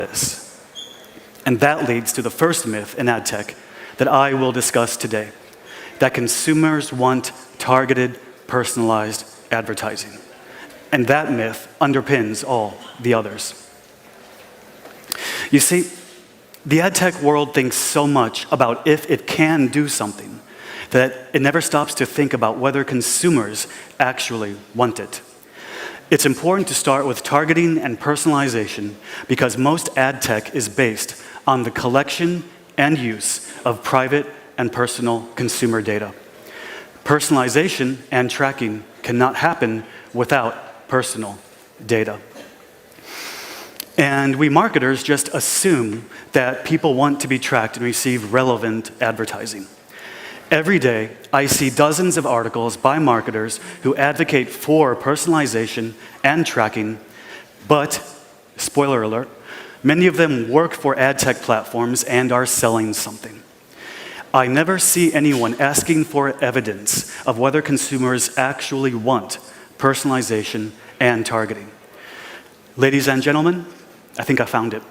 this. And that leads to the first myth in ad tech that I will discuss today, that consumers want targeted, personalized advertising. And that myth underpins all the others. You see, the ad tech world thinks so much about if it can do something that it never stops to think about whether consumers actually want it. It's important to start with targeting and personalization because most ad tech is based on the collection and use of private and personal consumer data. Personalization and tracking cannot happen without personal data. And we marketers just assume that people want to be tracked and receive relevant advertising. Every day, I see dozens of articles by marketers who advocate for personalization and tracking, but, spoiler alert, many of them work for ad tech platforms and are selling something. I never see anyone asking for evidence of whether consumers actually want personalization and targeting. Ladies and gentlemen, I think I found it.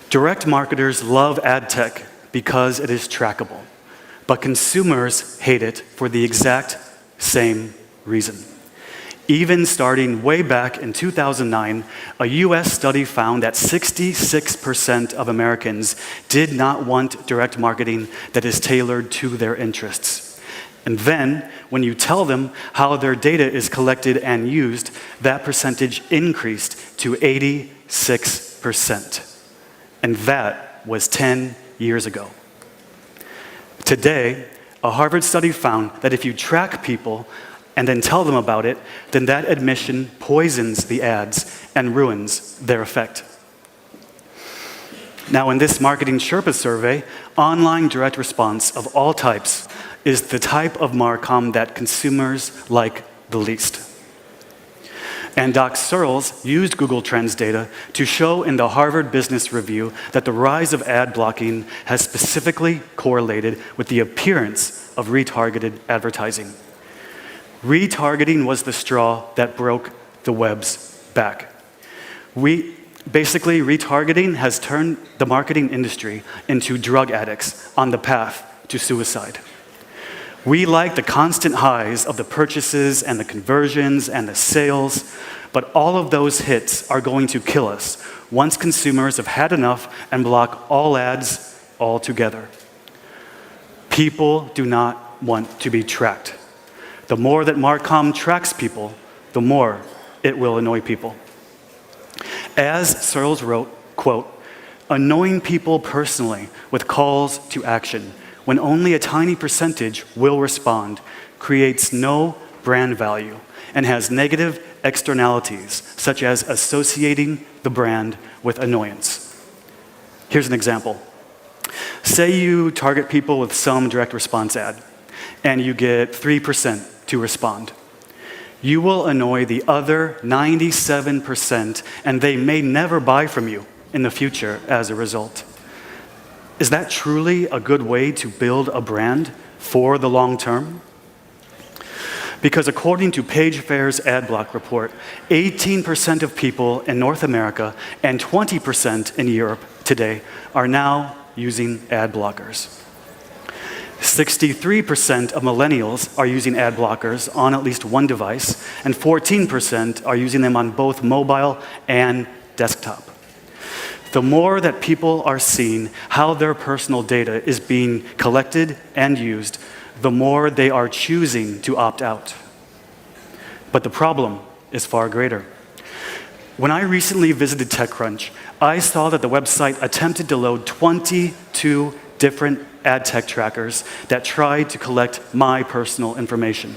Direct marketers love ad tech because it is trackable, but consumers hate it for the exact same reason. Even starting way back in 2009, a US study found that 66% of Americans did not want direct marketing that is tailored to their interests. And then, when you tell them how their data is collected and used, that percentage increased to 86%. And that was 10 years ago. Today, a Harvard study found that if you track people and then tell them about it, then that admission poisons the ads and ruins their effect. Now, in this Marketing Sherpa survey, online direct response of all types is the type of Marcom that consumers like the least. And Doc Searles used Google Trends data to show in the Harvard Business Review that the rise of ad blocking has specifically correlated with the appearance of retargeted advertising. Retargeting was the straw that broke the web's back. Basically, retargeting has turned the marketing industry into drug addicts on the path to suicide. We like the constant highs of the purchases and the conversions and the sales, but all of those hits are going to kill us once consumers have had enough and block all ads altogether. People do not want to be tracked. The more that Marcom tracks people, the more it will annoy people. As Searles wrote, quote, "Annoying people personally with calls to action when only a tiny percentage will respond creates no brand value and has negative externalities, such as associating the brand with annoyance." Here's an example. Say you target people with some direct response ad, and you get 3% to respond. You will annoy the other 97%, and they may never buy from you in the future as a result. Is that truly a good way to build a brand for the long term? Because according to PageFair's AdBlock report, 18% of people in North America and 20% in Europe today are now using ad blockers. 63% of millennials are using ad blockers on at least one device, and 14% are using them on both mobile and desktop. The more that people are seeing how their personal data is being collected and used, the more they are choosing to opt out. But the problem is far greater. When I recently visited TechCrunch, I saw that the website attempted to load 22 different ad tech trackers that tried to collect my personal information.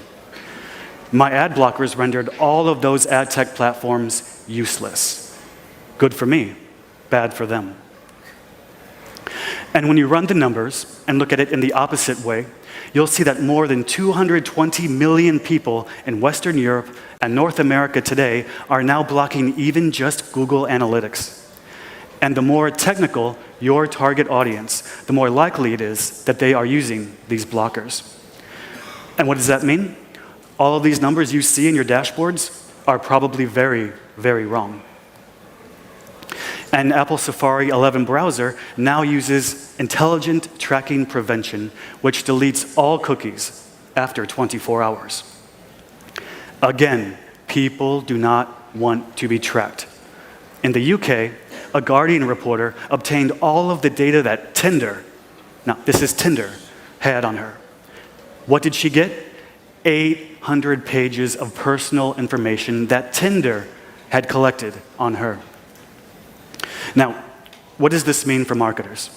My ad blockers rendered all of those ad tech platforms useless. Good for me, bad for them. And when you run the numbers and look at it in the opposite way, you'll see that more than 220 million people in Western Europe and North America today are now blocking even just Google Analytics. And the more technical your target audience, the more likely it is that they are using these blockers. And what does that mean? All of these numbers you see in your dashboards are probably very, very wrong. And Apple Safari 11 browser now uses intelligent tracking prevention, which deletes all cookies after 24 hours. Again, people do not want to be tracked. In the UK, a Guardian reporter obtained all of the data that Tinder, now this is Tinder, had on her. What did she get? 800 pages of personal information that Tinder had collected on her. Now, what does this mean for marketers?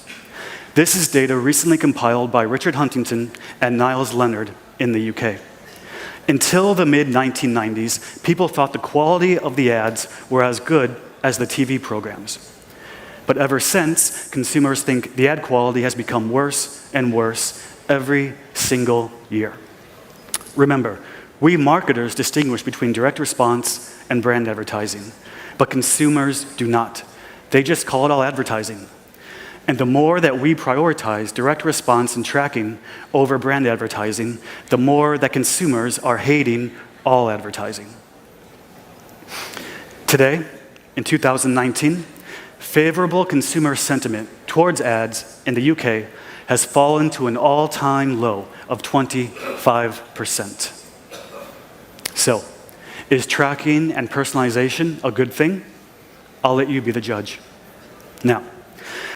This is data recently compiled by Richard Huntington and Niles Leonard in the UK. Until the mid-1990s, people thought the quality of the ads were as good as the TV programs. But ever since, consumers think the ad quality has become worse and worse every single year. Remember, we marketers distinguish between direct response and brand advertising, but consumers do not. They just call it all advertising. And the more that we prioritize direct response and tracking over brand advertising, the more that consumers are hating all advertising. Today, in 2019, favorable consumer sentiment towards ads in the UK has fallen to an all-time low of 25%. So, is tracking and personalization a good thing? I'll let you be the judge. Now,